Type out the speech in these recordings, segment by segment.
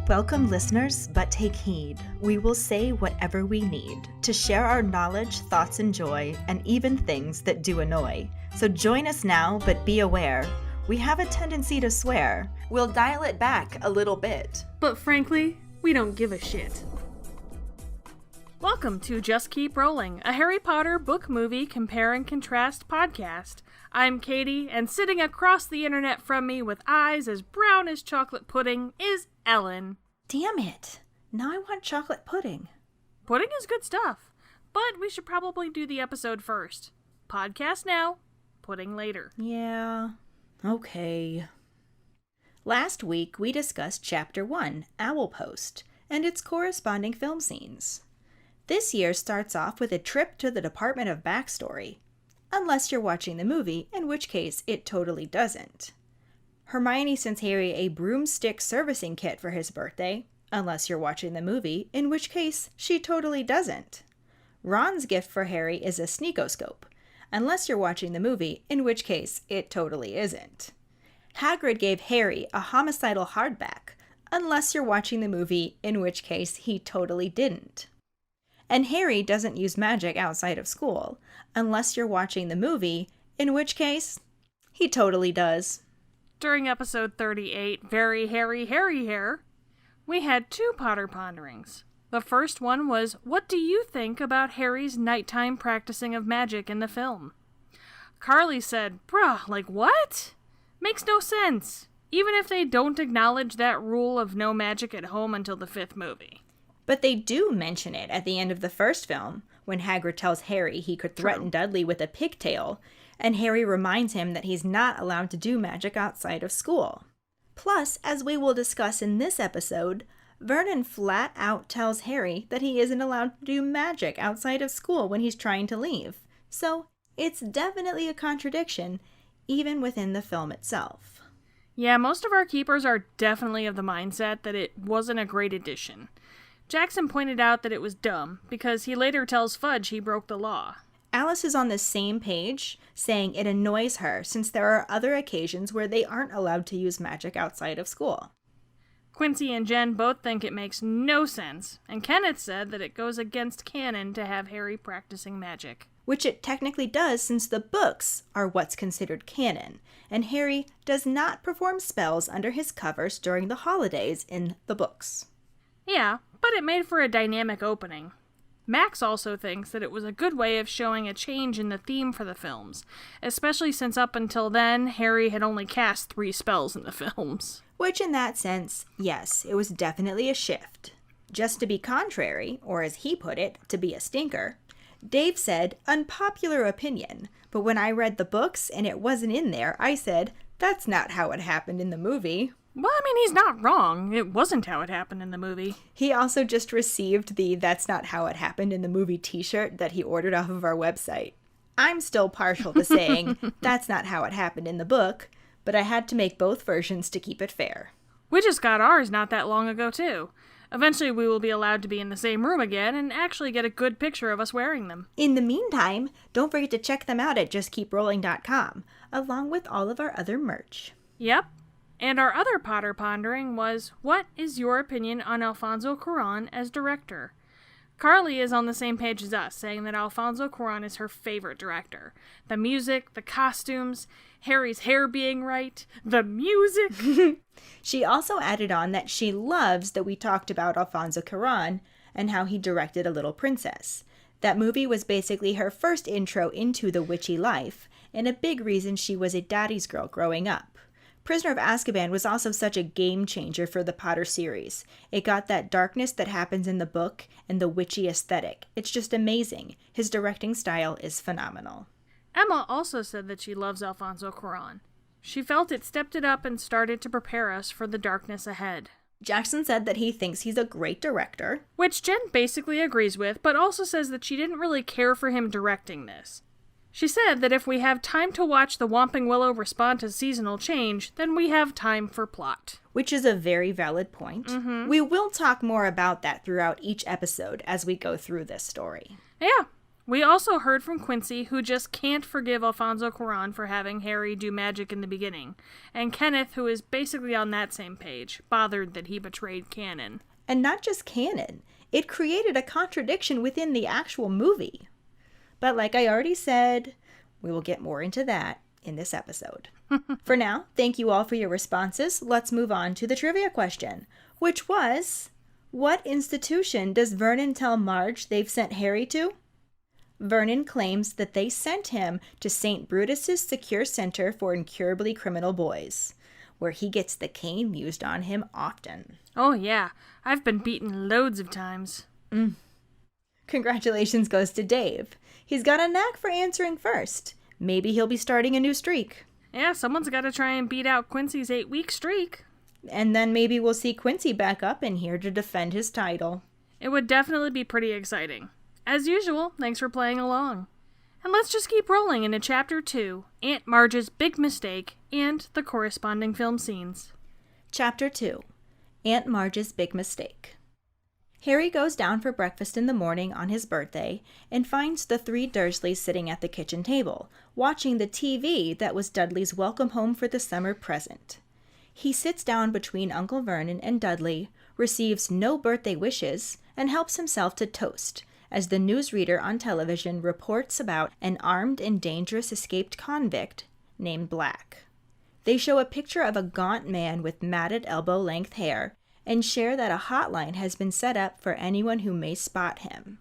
Welcome, listeners, but take heed. We will say whatever we need to share our knowledge, thoughts, and joy, and even things that do annoy. So join us now, but be aware. We have a tendency to swear. We'll dial it back a little bit. But frankly, we don't give a shit. Welcome to Just Keep Rolling, a Harry Potter book movie compare and contrast podcast. I'm Katie, and sitting across the internet from me with eyes as brown as chocolate pudding is Ellen. Damn it. Now I want chocolate pudding. Pudding is good stuff, but we should probably do the episode first. Podcast now, pudding later. Yeah, okay. Last week we discussed Chapter 1, Owl Post, and its corresponding film scenes. This year starts off with a trip to the Department of Backstory. Unless you're watching the movie, in which case it totally doesn't. Hermione sends Harry a broomstick servicing kit for his birthday, unless you're watching the movie, in which case she totally doesn't. Ron's gift for Harry is a sneakoscope, unless you're watching the movie, in which case it totally isn't. Hagrid gave Harry a homicidal hardback, unless you're watching the movie, in which case he totally didn't. And Harry doesn't use magic outside of school, unless you're watching the movie, in which case, he totally does. During episode 38, Very Harry Hair, we had two Potter ponderings. The first one was, what do you think about Harry's nighttime practicing of magic in the film? Carly said, bruh, like what? Makes no sense, even if they don't acknowledge that rule of no magic at home until the fifth movie. But they do mention it at the end of the first film, when Hagrid tells Harry he could threaten Dudley with a pigtail, and Harry reminds him that he's not allowed to do magic outside of school. Plus, as we will discuss in this episode, Vernon flat out tells Harry that he isn't allowed to do magic outside of school when he's trying to leave. So, it's definitely a contradiction, even within the film itself. Yeah, most of our keepers are definitely of the mindset that it wasn't a great addition. Jackson pointed out that it was dumb, because he later tells Fudge he broke the law. Alice is on the same page, saying it annoys her since there are other occasions where they aren't allowed to use magic outside of school. Quincy and Jen both think it makes no sense, and Kenneth said that it goes against canon to have Harry practicing magic. Which it technically does since the books are what's considered canon, and Harry does not perform spells under his covers during the holidays in the books. Yeah, but it made for a dynamic opening. Max also thinks that it was a good way of showing a change in the theme for the films, especially since up until then, Harry had only cast 3 spells in the films. Which in that sense, yes, it was definitely a shift. Just to be contrary, or as he put it, to be a stinker, Dave said, unpopular opinion, but when I read the books and it wasn't in there, I said, that's not how it happened in the movie. Well, I mean, he's not wrong. It wasn't how it happened in the movie. He also just received the That's Not How It Happened in the Movie t-shirt that he ordered off of our website. I'm still partial to saying that's not how it happened in the book, but I had to make both versions to keep it fair. We just got ours not that long ago, too. Eventually we will be allowed to be in the same room again and actually get a good picture of us wearing them. In the meantime, don't forget to check them out at justkeeprolling.com, along with all of our other merch. Yep. And our other Potter pondering was, what is your opinion on Alfonso Cuarón as director? Carly is on the same page as us, saying that Alfonso Cuarón is her favorite director. The music, the costumes, Harry's hair being right, the music. She also added on that she loves that we talked about Alfonso Cuarón and how he directed A Little Princess. That movie was basically her first intro into the witchy life, and a big reason she was a daddy's girl growing up. Prisoner of Azkaban was also such a game changer for the Potter series. It got that darkness that happens in the book and the witchy aesthetic. It's just amazing. His directing style is phenomenal. Emma also said that she loves Alfonso Cuarón. She felt it stepped it up and started to prepare us for the darkness ahead. Jackson said that he thinks he's a great director. Which Jen basically agrees with, but also says that she didn't really care for him directing this. She said that if we have time to watch the Whomping Willow respond to seasonal change, then we have time for plot. Which is a very valid point. Mm-hmm. We will talk more about that throughout each episode as we go through this story. Yeah. We also heard from Quincy, who just can't forgive Alfonso Cuarón for having Harry do magic in the beginning, and Kenneth, who is basically on that same page, bothered that he betrayed canon. And not just canon, it created a contradiction within the actual movie. But like I already said, we will get more into that in this episode. For now, thank you all for your responses. Let's move on to the trivia question, which was, what institution does Vernon tell Marge they've sent Harry to? Vernon claims that they sent him to St. Brutus's Secure Center for Incurably Criminal Boys, where he gets the cane used on him often. Oh yeah, I've been beaten loads of times. Congratulations goes to Dave. He's got a knack for answering first. Maybe he'll be starting a new streak. Yeah, someone's got to try and beat out Quincy's 8-week streak. And then maybe we'll see Quincy back up in here to defend his title. It would definitely be pretty exciting. As usual, thanks for playing along. And let's just keep rolling into Chapter 2, Aunt Marge's Big Mistake, and the corresponding film scenes. Chapter 2, Aunt Marge's Big Mistake. Harry goes down for breakfast in the morning on his birthday and finds the three Dursleys sitting at the kitchen table, watching the TV that was Dudley's welcome home for the summer present. He sits down between Uncle Vernon and Dudley, receives no birthday wishes, and helps himself to toast, as the newsreader on television reports about an armed and dangerous escaped convict named Black. They show a picture of a gaunt man with matted elbow-length hair and share that a hotline has been set up for anyone who may spot him.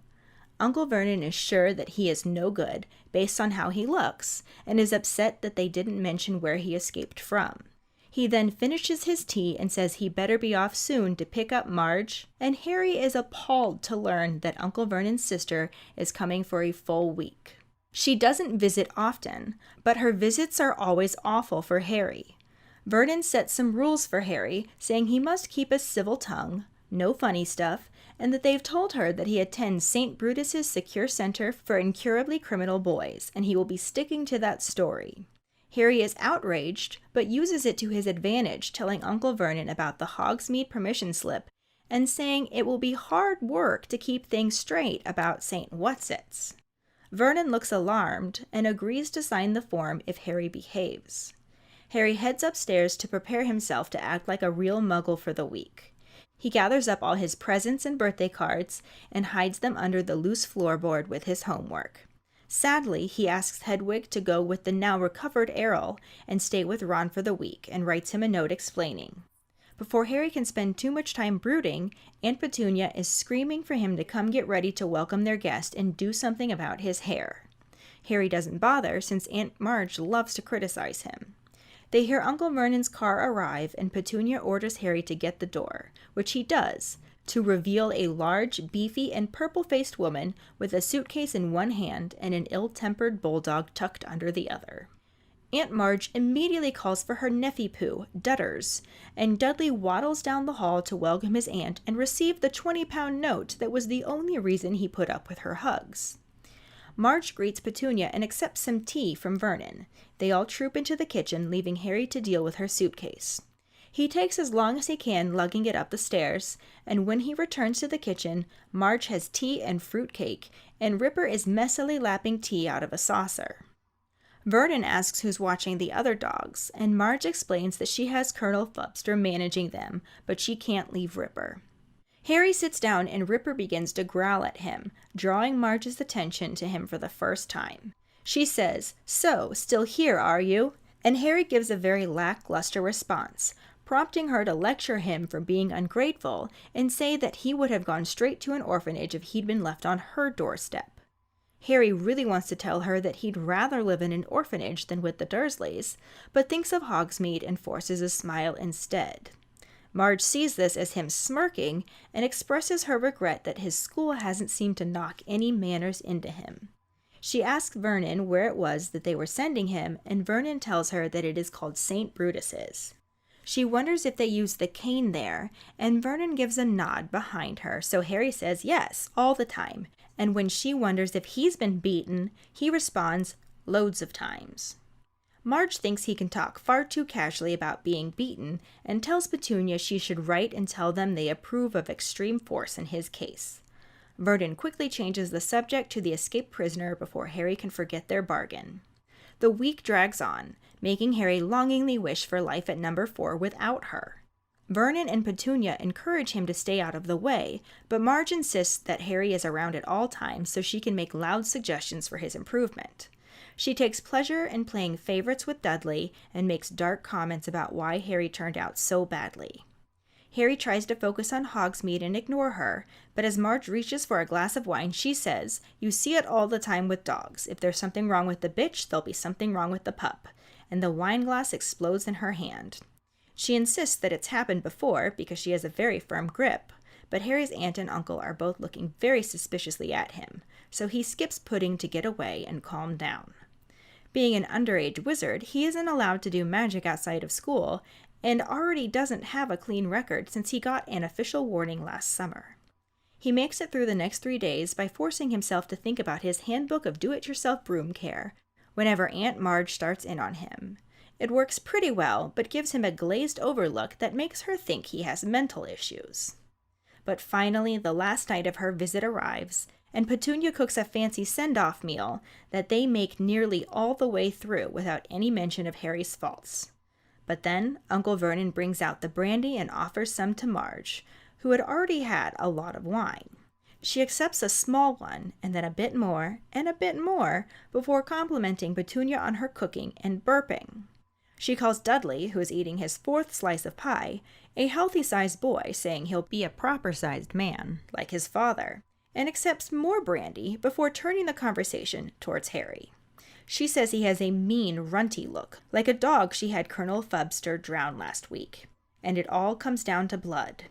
Uncle Vernon is sure that he is no good based on how he looks and is upset that they didn't mention where he escaped from. He then finishes his tea and says he better be off soon to pick up Marge, and Harry is appalled to learn that Uncle Vernon's sister is coming for a full week. She doesn't visit often, but her visits are always awful for Harry. Vernon sets some rules for Harry, saying he must keep a civil tongue, no funny stuff, and that they've told her that he attends St. Brutus's Secure Center for Incurably Criminal Boys, and he will be sticking to that story. Harry is outraged, but uses it to his advantage, telling Uncle Vernon about the Hogsmeade permission slip and saying it will be hard work to keep things straight about St. Whatsits. Vernon looks alarmed and agrees to sign the form if Harry behaves. Harry heads upstairs to prepare himself to act like a real muggle for the week. He gathers up all his presents and birthday cards and hides them under the loose floorboard with his homework. Sadly, he asks Hedwig to go with the now-recovered Errol and stay with Ron for the week, and writes him a note explaining. Before Harry can spend too much time brooding, Aunt Petunia is screaming for him to come get ready to welcome their guest and do something about his hair. Harry doesn't bother, since Aunt Marge loves to criticize him. They hear Uncle Vernon's car arrive, and Petunia orders Harry to get the door, which he does, to reveal a large, beefy, and purple-faced woman with a suitcase in one hand and an ill-tempered bulldog tucked under the other. Aunt Marge immediately calls for her nephew, Dudders, and Dudley waddles down the hall to welcome his aunt and receive the 20-pound note that was the only reason he put up with her hugs. Marge greets Petunia and accepts some tea from Vernon. They all troop into the kitchen, leaving Harry to deal with her suitcase. He takes as long as he can lugging it up the stairs, and when he returns to the kitchen, Marge has tea and fruit cake, and Ripper is messily lapping tea out of a saucer. Vernon asks who's watching the other dogs, and Marge explains that she has Colonel Fubster managing them, but she can't leave Ripper. Harry sits down and Ripper begins to growl at him, drawing Marge's attention to him for the first time. She says, "So, still here, are you?" And Harry gives a very lackluster response, prompting her to lecture him for being ungrateful and say that he would have gone straight to an orphanage if he'd been left on her doorstep. Harry really wants to tell her that he'd rather live in an orphanage than with the Dursleys, but thinks of Hogsmeade and forces a smile instead. Marge sees this as him smirking and expresses her regret that his school hasn't seemed to knock any manners into him. She asks Vernon where it was that they were sending him, and Vernon tells her that it is called St. Brutus's. She wonders if they use the cane there, and Vernon gives a nod behind her, so Harry says yes, all the time, and when she wonders if he's been beaten, he responds, loads of times. Marge thinks he can talk far too casually about being beaten, and tells Petunia she should write and tell them they approve of extreme force in his case. Vernon quickly changes the subject to the escaped prisoner before Harry can forget their bargain. The week drags on, making Harry longingly wish for life at number 4 without her. Vernon and Petunia encourage him to stay out of the way, but Marge insists that Harry is around at all times so she can make loud suggestions for his improvement. She takes pleasure in playing favorites with Dudley and makes dark comments about why Harry turned out so badly. Harry tries to focus on Hogsmeade and ignore her, but as Marge reaches for a glass of wine, she says, "You see it all the time with dogs. If there's something wrong with the bitch, there'll be something wrong with the pup," and the wine glass explodes in her hand. She insists that it's happened before because she has a very firm grip, but Harry's aunt and uncle are both looking very suspiciously at him, so he skips pudding to get away and calm down. Being an underage wizard, he isn't allowed to do magic outside of school, and already doesn't have a clean record since he got an official warning last summer. He makes it through the next 3 days by forcing himself to think about his handbook of do-it-yourself broom care whenever Aunt Marge starts in on him. It works pretty well, but gives him a glazed-over look that makes her think he has mental issues. But finally, the last night of her visit arrives, and Petunia cooks a fancy send-off meal that they make nearly all the way through without any mention of Harry's faults. But then Uncle Vernon brings out the brandy and offers some to Marge, who had already had a lot of wine. She accepts a small one, and then a bit more, before complimenting Petunia on her cooking and burping. She calls Dudley, who is eating his 4th slice of pie, a healthy-sized boy, saying he'll be a proper-sized man, like his father, and accepts more brandy before turning the conversation towards Harry. She says he has a mean, runty look, like a dog she had Colonel Fubster drown last week, and it all comes down to blood.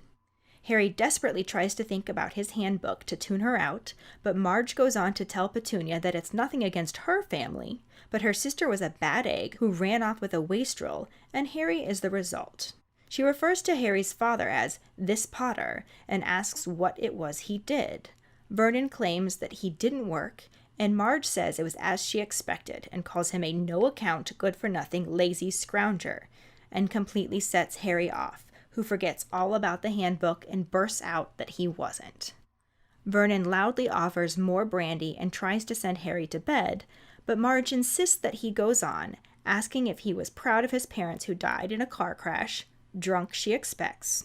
Harry desperately tries to think about his handbook to tune her out, but Marge goes on to tell Petunia that it's nothing against her family, but her sister was a bad egg who ran off with a wastrel, and Harry is the result. She refers to Harry's father as this Potter and asks what it was he did. Vernon claims that he didn't work, and Marge says it was as she expected and calls him a no-account, good-for-nothing, lazy scrounger, and completely sets Harry off, who forgets all about the handbook and bursts out that he wasn't. Vernon loudly offers more brandy and tries to send Harry to bed, but Marge insists that he goes on, asking if he was proud of his parents who died in a car crash, drunk she expects.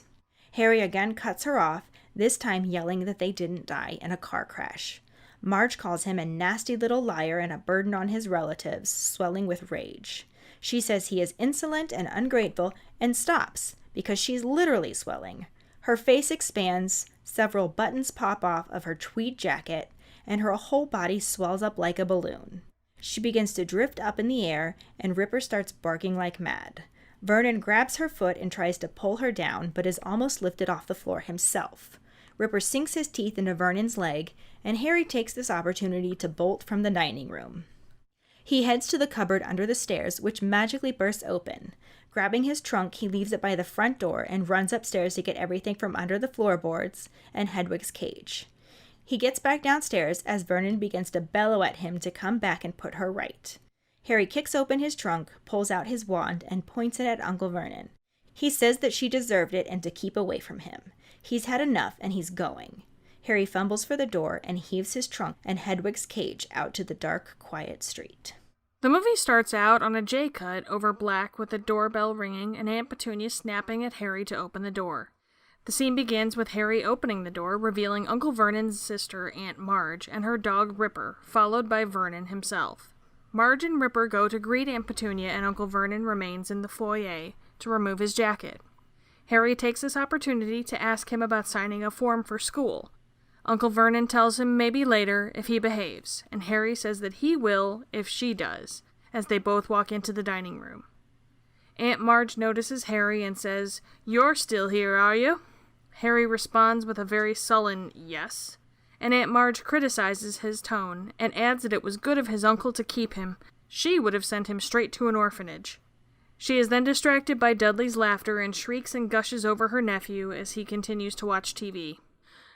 Harry again cuts her off, this time yelling that they didn't die in a car crash. Marge calls him a nasty little liar and a burden on his relatives, swelling with rage. She says he is insolent and ungrateful, and stops, because she's literally swelling. Her face expands, several buttons pop off of her tweed jacket, and her whole body swells up like a balloon. She begins to drift up in the air, and Ripper starts barking like mad. Vernon grabs her foot and tries to pull her down, but is almost lifted off the floor himself. Ripper sinks his teeth into Vernon's leg, and Harry takes this opportunity to bolt from the dining room. He heads to the cupboard under the stairs, which magically bursts open. Grabbing his trunk, he leaves it by the front door and runs upstairs to get everything from under the floorboards and Hedwig's cage. He gets back downstairs as Vernon begins to bellow at him to come back and put her right. Harry kicks open his trunk, pulls out his wand, and points it at Uncle Vernon. He says that she deserved it and to keep away from him. He's had enough and he's going. Harry fumbles for the door and heaves his trunk and Hedwig's cage out to the dark, quiet street. The movie starts out on a J-cut over black with the doorbell ringing and Aunt Petunia snapping at Harry to open the door. The scene begins with Harry opening the door, revealing Uncle Vernon's sister, Aunt Marge, and her dog Ripper, followed by Vernon himself. Marge and Ripper go to greet Aunt Petunia, and Uncle Vernon remains in the foyer to remove his jacket. Harry takes this opportunity to ask him about signing a form for school. Uncle Vernon tells him maybe later if he behaves, and Harry says that he will if she does, as they both walk into the dining room. Aunt Marge notices Harry and says, "You're still here, are you?" Harry responds with a very sullen yes, and Aunt Marge criticizes his tone and adds that it was good of his uncle to keep him. She would have sent him straight to an orphanage. She is then distracted by Dudley's laughter and shrieks and gushes over her nephew as he continues to watch TV.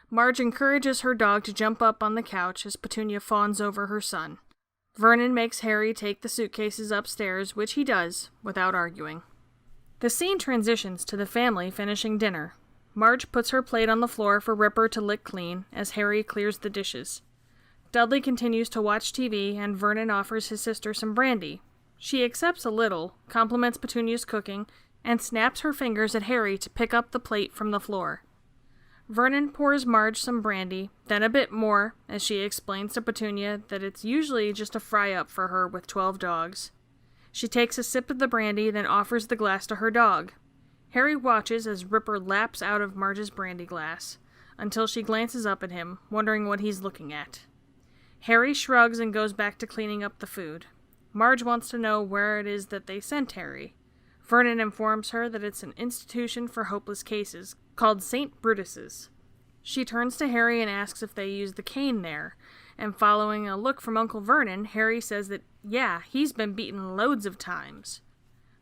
Marge encourages her dog to jump up on the couch as Petunia fawns over her son. Vernon makes Harry take the suitcases upstairs, which he does, without arguing. The scene transitions to the family finishing dinner. Marge puts her plate on the floor for Ripper to lick clean as Harry clears the dishes. Dudley continues to watch TV, and Vernon offers his sister some brandy. She accepts a little, compliments Petunia's cooking, and snaps her fingers at Harry to pick up the plate from the floor. Vernon pours Marge some brandy, then a bit more, as she explains to Petunia that it's usually just a fry-up for her with 12 dogs. She takes a sip of the brandy, then offers the glass to her dog. Harry watches as Ripper laps out of Marge's brandy glass, until she glances up at him, wondering what he's looking at. Harry shrugs and goes back to cleaning up the food. Marge wants to know where it is that they sent Harry. Vernon informs her that it's an institution for hopeless cases, called St. Brutus's. She turns to Harry and asks if they use the cane there, and following a look from Uncle Vernon, Harry says that, yeah, he's been beaten loads of times.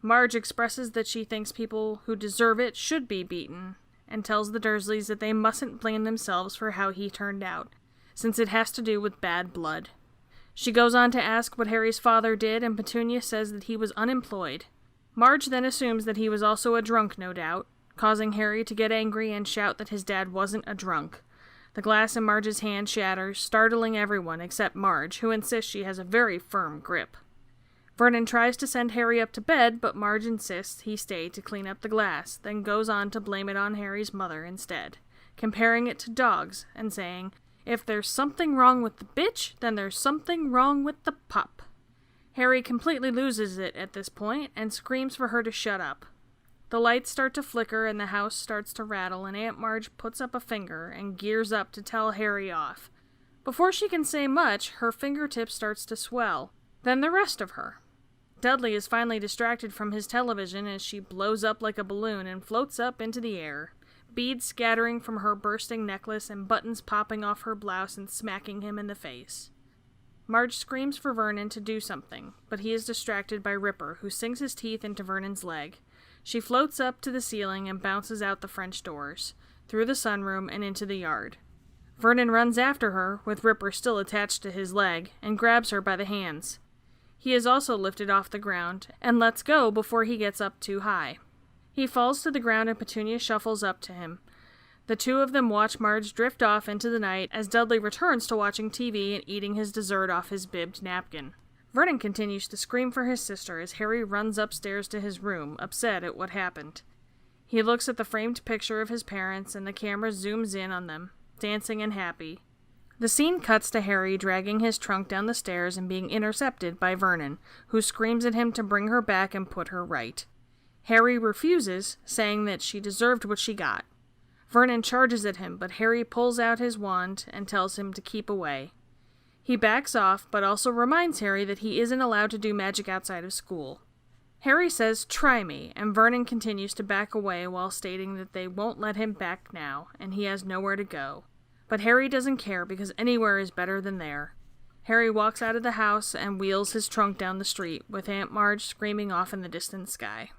Marge expresses that she thinks people who deserve it should be beaten, and tells the Dursleys that they mustn't blame themselves for how he turned out, since it has to do with bad blood. She goes on to ask what Harry's father did, and Petunia says that he was unemployed. Marge then assumes that he was also a drunk, no doubt, causing Harry to get angry and shout that his dad wasn't a drunk. The glass in Marge's hand shatters, startling everyone except Marge, who insists she has a very firm grip. Vernon tries to send Harry up to bed, but Marge insists he stay to clean up the glass, then goes on to blame it on Harry's mother instead, comparing it to dogs and saying, "If there's something wrong with the bitch, then there's something wrong with the pup." Harry completely loses it at this point and screams for her to shut up. The lights start to flicker and the house starts to rattle, and Aunt Marge puts up a finger and gears up to tell Harry off. Before she can say much, her fingertip starts to swell, then the rest of her. Dudley is finally distracted from his television as she blows up like a balloon and floats up into the air, beads scattering from her bursting necklace and buttons popping off her blouse and smacking him in the face. Marge screams for Vernon to do something, but he is distracted by Ripper, who sinks his teeth into Vernon's leg. She floats up to the ceiling and bounces out the French doors, through the sunroom and into the yard. Vernon runs after her, with Ripper still attached to his leg, and grabs her by the hands. He is also lifted off the ground, and lets go before he gets up too high. He falls to the ground and Petunia shuffles up to him. The two of them watch Marge drift off into the night as Dudley returns to watching TV and eating his dessert off his bibbed napkin. Vernon continues to scream for his sister as Harry runs upstairs to his room, upset at what happened. He looks at the framed picture of his parents and the camera zooms in on them, dancing and happy. The scene cuts to Harry dragging his trunk down the stairs and being intercepted by Vernon, who screams at him to bring her back and put her right. Harry refuses, saying that she deserved what she got. Vernon charges at him, but Harry pulls out his wand and tells him to keep away. He backs off, but also reminds Harry that he isn't allowed to do magic outside of school. Harry says, "Try me," and Vernon continues to back away while stating that they won't let him back now, and he has nowhere to go. But Harry doesn't care because anywhere is better than there. Harry walks out of the house and wheels his trunk down the street, with Aunt Marge screaming off in the distant sky.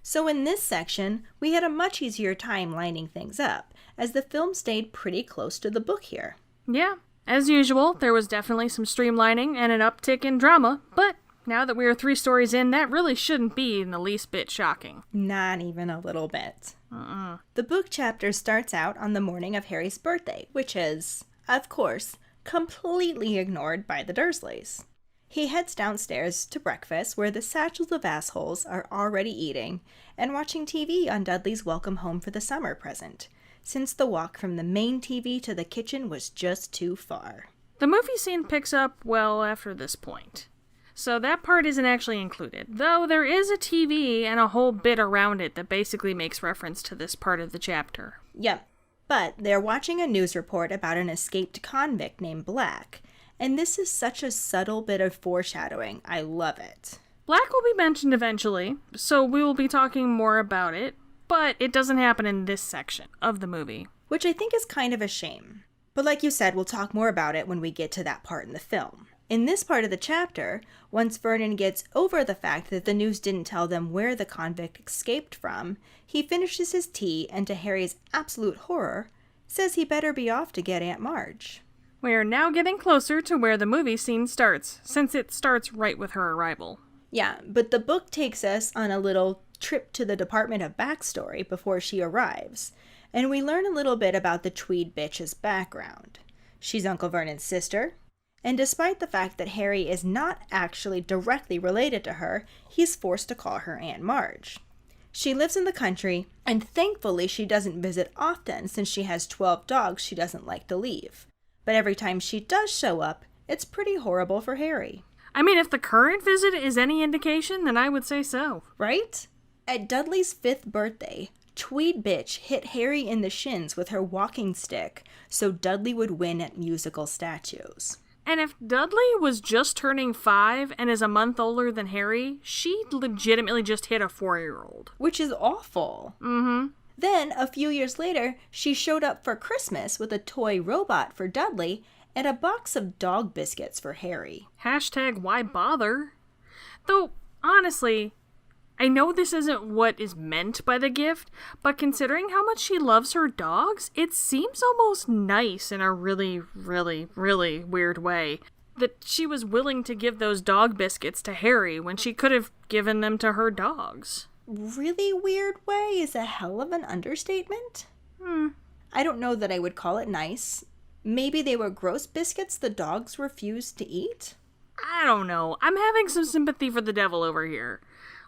So in this section, we had a much easier time lining things up, as the film stayed pretty close to the book here. Yeah, as usual, there was definitely some streamlining and an uptick in drama, but now that we are 3 stories in, that really shouldn't be in the least bit shocking. Not even a little bit. The book chapter starts out on the morning of Harry's birthday, which is, of course, completely ignored by the Dursleys. He heads downstairs to breakfast, where the satchels of assholes are already eating and watching TV on Dudley's welcome home for the summer present, since the walk from the main TV to the kitchen was just too far. The movie scene picks up well after this point, so that part isn't actually included, though there is a TV and a whole bit around it that basically makes reference to this part of the chapter. Yep, but they're watching a news report about an escaped convict named Black, and this is such a subtle bit of foreshadowing. I love it. Black will be mentioned eventually, so we will be talking more about it, but it doesn't happen in this section of the movie. Which I think is kind of a shame. But like you said, we'll talk more about it when we get to that part in the film. In this part of the chapter, once Vernon gets over the fact that the news didn't tell them where the convict escaped from, he finishes his tea and, to Harry's absolute horror, says he better be off to get Aunt Marge. We are now getting closer to where the movie scene starts, since it starts right with her arrival. Yeah, but the book takes us on a little trip to the Department of Backstory before she arrives. and we learn a little bit about the Tweed bitch's background. She's Uncle Vernon's sister, and despite the fact that Harry is not actually directly related to her, he's forced to call her Aunt Marge. She lives in the country, and thankfully she doesn't visit often since she has 12 dogs she doesn't like to leave. But every time she does show up, it's pretty horrible for Harry. I mean, if the current visit is any indication, then I would say so. Right? At Dudley's 5th birthday, Tweed bitch hit Harry in the shins with her walking stick so Dudley would win at musical statues. And if Dudley was just turning 5 and is a month older than Harry, she legitimately just hit a 4-year-old. Which is awful. Mm-hmm. Then, a few years later, she showed up for Christmas with a toy robot for Dudley and a box of dog biscuits for Harry. Hashtag why bother? Though, honestly, I know this isn't what is meant by the gift, but considering how much she loves her dogs, it seems almost nice in a really, really, really weird way that she was willing to give those dog biscuits to Harry when she could have given them to her dogs. Really weird way is a hell of an understatement. I don't know that I would call it nice. Maybe they were gross biscuits the dogs refused to eat? I don't know. I'm having some sympathy for the devil over here.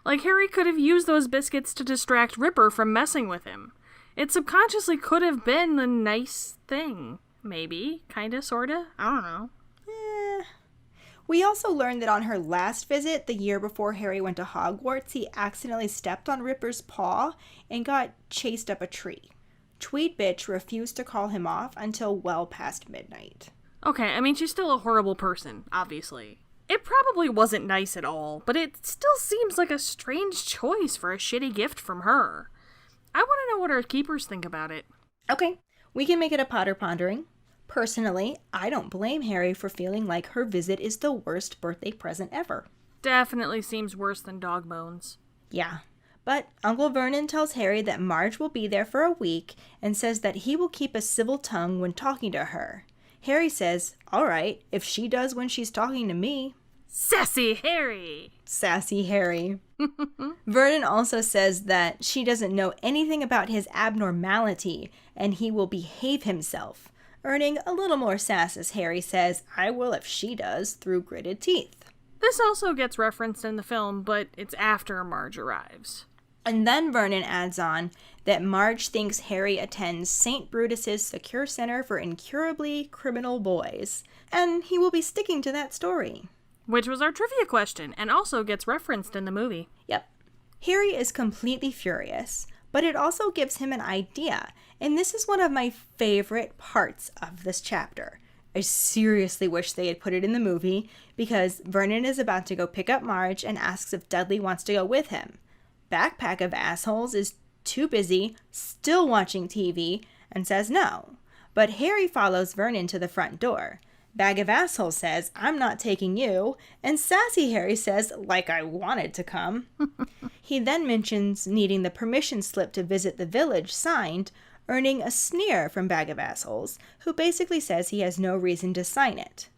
Like, Harry could have used those biscuits to distract Ripper from messing with him. It subconsciously could have been the nice thing. Maybe. Kinda, sorta. I don't know. We also learned that on her last visit, the year before Harry went to Hogwarts, he accidentally stepped on Ripper's paw and got chased up a tree. Tweed bitch refused to call him off until well past midnight. Okay, I mean, she's still a horrible person, obviously. It probably wasn't nice at all, but it still seems like a strange choice for a shitty gift from her. I want to know what our keepers think about it. Okay, we can make it a Potter Pondering. Personally, I don't blame Harry for feeling like her visit is the worst birthday present ever. Definitely seems worse than dog bones. Yeah, but Uncle Vernon tells Harry that Marge will be there for a week and says that he will keep a civil tongue when talking to her. Harry says, all right, if she does when she's talking to me. Sassy Harry! Sassy Harry. Vernon also says that she doesn't know anything about his abnormality and he will behave himself, earning a little more sass as Harry says, I will if she does, through gritted teeth. This also gets referenced in the film, but it's after Marge arrives. And then Vernon adds on that Marge thinks Harry attends St. Brutus's Secure Center for Incurably Criminal Boys, and he will be sticking to that story. Which was our trivia question, and also gets referenced in the movie. Yep. Harry is completely furious, but it also gives him an idea, and this is one of my favorite parts of this chapter. I seriously wish they had put it in the movie, because Vernon is about to go pick up Marge and asks if Dudley wants to go with him. Backpack of Assholes is too busy, still watching TV, and says no. But Harry follows Vernon to the front door. Bag of Assholes says, I'm not taking you, and Sassy Harry says, like I wanted to come. He then mentions needing the permission slip to visit the village signed, earning a sneer from Bag of Assholes, who basically says he has no reason to sign it.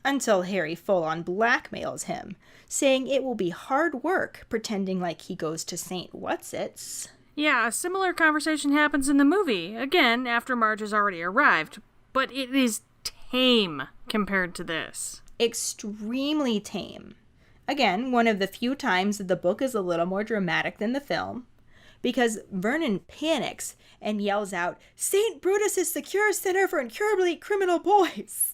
Until Harry full-on blackmails him, saying it will be hard work pretending like he goes to St. Whatsits. Yeah, a similar conversation happens in the movie, again, after Marge has already arrived, but it is tame compared to this. Extremely tame. Again, one of the few times that the book is a little more dramatic than the film, because Vernon panics and yells out, St. Brutus's Secure Center for Incurably Criminal Boys.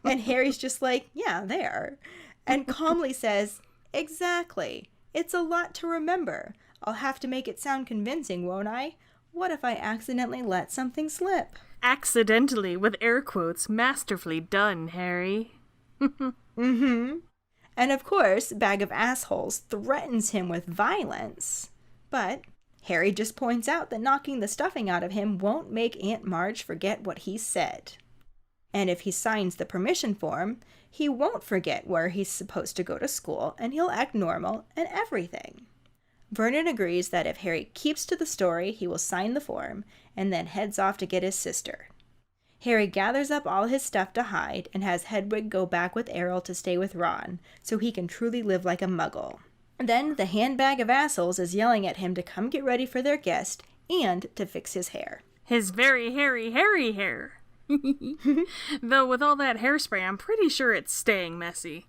And Harry's just like, yeah, there. And calmly says, exactly. It's a lot to remember. I'll have to make it sound convincing, won't I? What if I accidentally let something slip? Accidentally, with air quotes, masterfully done, Harry. Mm-hmm. And of course, Bag of Assholes threatens him with violence. But Harry just points out that knocking the stuffing out of him won't make Aunt Marge forget what he said. And if he signs the permission form, he won't forget where he's supposed to go to school, and he'll act normal and everything. Vernon agrees that if Harry keeps to the story, he will sign the form, and then heads off to get his sister. Harry gathers up all his stuff to hide, and has Hedwig go back with Errol to stay with Ron, so he can truly live like a muggle. Then the handbag of assholes is yelling at him to come get ready for their guest, and to fix his hair. His very hairy hair. Though with all that hairspray, I'm pretty sure it's staying messy.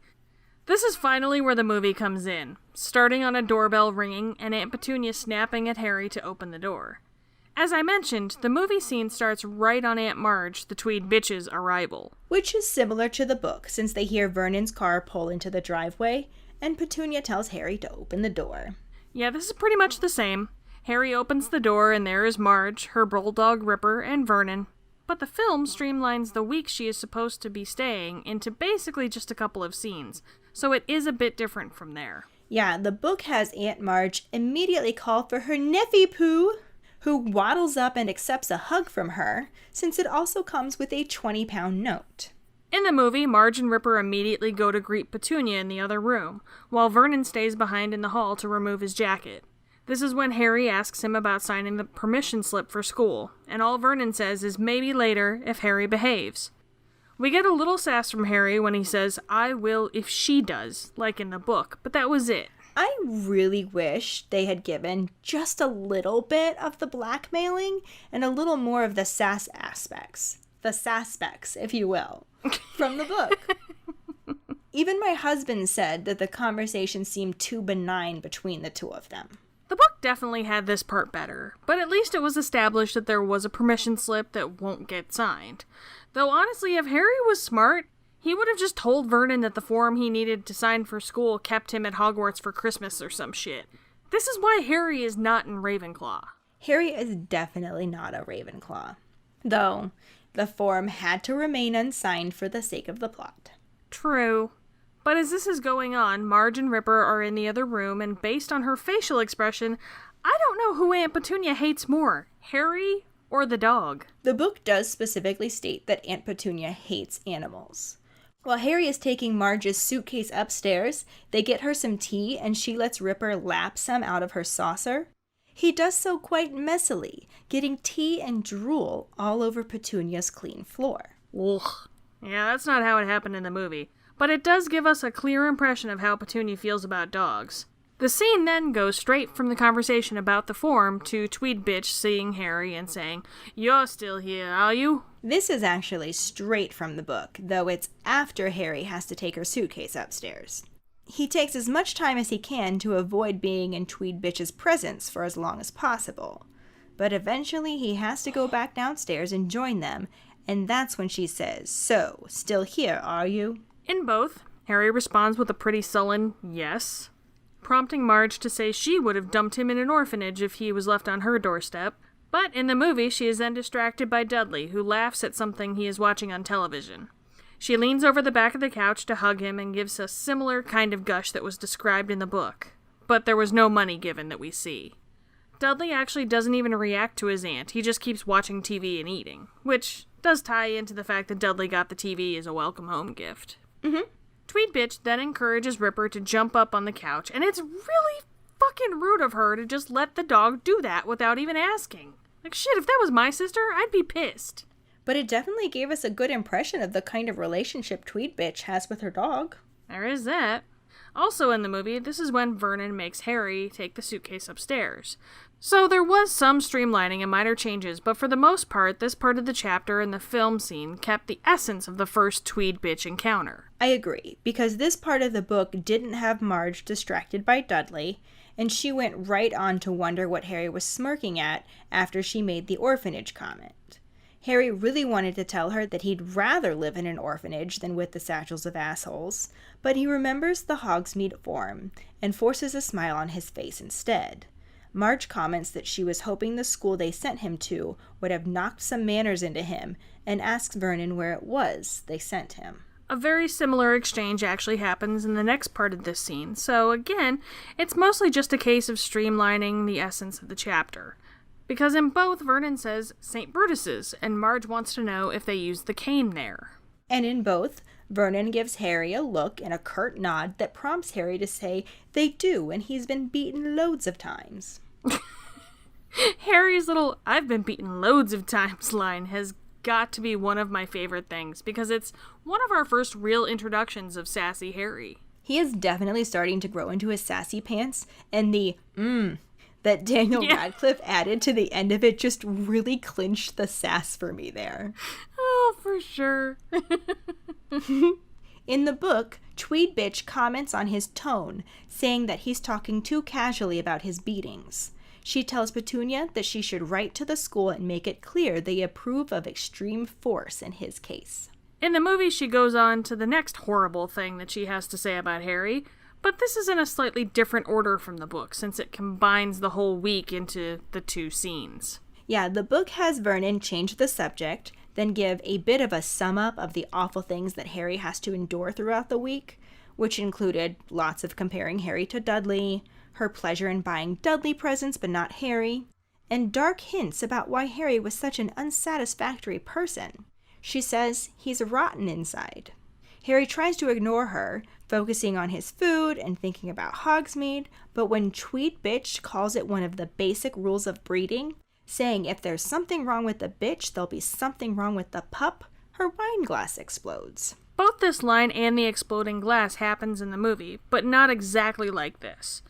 This is finally where the movie comes in, starting on a doorbell ringing and Aunt Petunia snapping at Harry to open the door. As I mentioned, the movie scene starts right on Aunt Marge, the Tweed bitch's arrival. Which is similar to the book, since they hear Vernon's car pull into the driveway, and Petunia tells Harry to open the door. Yeah, this is pretty much the same. Harry opens the door and there is Marge, her bulldog Ripper, and Vernon. But the film streamlines the week she is supposed to be staying into basically just a couple of scenes, so it is a bit different from there. Yeah, the book has Aunt Marge immediately call for her nephew Pooh, who waddles up and accepts a hug from her, since it also comes with a 20-pound note. In the movie, Marge and Ripper immediately go to greet Petunia in the other room, while Vernon stays behind in the hall to remove his jacket. This is when Harry asks him about signing the permission slip for school, and all Vernon says is maybe later if Harry behaves. We get a little sass from Harry when he says, "I will if she does," like in the book, but that was it. I really wish they had given just a little bit of the blackmailing and a little more of the sass aspects. The Sasspects, if you will, from the book. Even my husband said that the conversation seemed too benign between the two of them. The book definitely had this part better, but at least it was established that there was a permission slip that won't get signed. Though honestly, if Harry was smart, he would have just told Vernon that the form he needed to sign for school kept him at Hogwarts for Christmas or some shit. This is why Harry is not in Ravenclaw. Harry is definitely not a Ravenclaw, though the form had to remain unsigned for the sake of the plot. True. But as this is going on, Marge and Ripper are in the other room, and based on her facial expression, I don't know who Aunt Petunia hates more, Harry or the dog. The book does specifically state that Aunt Petunia hates animals. While Harry is taking Marge's suitcase upstairs, they get her some tea and she lets Ripper lap some out of her saucer. He does so quite messily, getting tea and drool all over Petunia's clean floor. Ugh. Yeah, that's not how it happened in the movie. But it does give us a clear impression of how Petunia feels about dogs. The scene then goes straight from the conversation about the form to Tweed bitch seeing Harry and saying, "You're still here, are you?" This is actually straight from the book, though it's after Harry has to take her suitcase upstairs. He takes as much time as he can to avoid being in Tweed bitch's presence for as long as possible. But eventually he has to go back downstairs and join them, and that's when she says, "So, still here, are you?" In both, Harry responds with a pretty sullen yes, prompting Marge to say she would have dumped him in an orphanage if he was left on her doorstep. But in the movie, she is then distracted by Dudley, who laughs at something he is watching on television. She leans over the back of the couch to hug him and gives a similar kind of gush that was described in the book, but there was no money given that we see. Dudley actually doesn't even react to his aunt, he just keeps watching TV and eating, which does tie into the fact that Dudley got the TV as a welcome home gift. Tweed bitch then encourages Ripper to jump up on the couch, and it's really fucking rude of her to just let the dog do that without even asking. Like, shit, if that was my sister, I'd be pissed. But it definitely gave us a good impression of the kind of relationship Tweed bitch has with her dog. There is that. Also in the movie, this is when Vernon makes Harry take the suitcase upstairs. So there was some streamlining and minor changes, but for the most part, this part of the chapter and the film scene kept the essence of the first Tweed bitch encounter. I agree, because this part of the book didn't have Marge distracted by Dudley, and she went right on to wonder what Harry was smirking at after she made the orphanage comment. Harry really wanted to tell her that he'd rather live in an orphanage than with the Satchels of Assholes, but he remembers the Hogsmeade form and forces a smile on his face instead. Marge comments that she was hoping the school they sent him to would have knocked some manners into him and asks Vernon where it was they sent him. A very similar exchange actually happens in the next part of this scene, so again, it's mostly just a case of streamlining the essence of the chapter. Because in both, Vernon says St. Brutus's, and Marge wants to know if they used the cane there. And in both, Vernon gives Harry a look and a curt nod that prompts Harry to say they do, and he's been beaten loads of times. Harry's little "I've been beaten loads of times" line has got to be one of my favorite things, because it's one of our first real introductions of sassy Harry. He is definitely starting to grow into his sassy pants, and the that Daniel Radcliffe added to the end of it just really clinched the sass for me there. Oh, for sure. In the book, Tweed Bitch comments on his tone, saying that he's talking too casually about his beatings. She tells Petunia that she should write to the school and make it clear they approve of extreme force in his case. In the movie, she goes on to the next horrible thing that she has to say about Harry, but this is in a slightly different order from the book, since it combines the whole week into the two scenes. Yeah, the book has Vernon change the subject, then give a bit of a sum up of the awful things that Harry has to endure throughout the week, which included lots of comparing Harry to Dudley, her pleasure in buying Dudley presents but not Harry, and dark hints about why Harry was such an unsatisfactory person. She says he's rotten inside. Harry tries to ignore her, focusing on his food and thinking about Hogsmeade, but when Tweed Bitch calls it one of the basic rules of breeding, saying if there's something wrong with the bitch, there'll be something wrong with the pup, her wine glass explodes. Both this line and the exploding glass happens in the movie, but not exactly like this.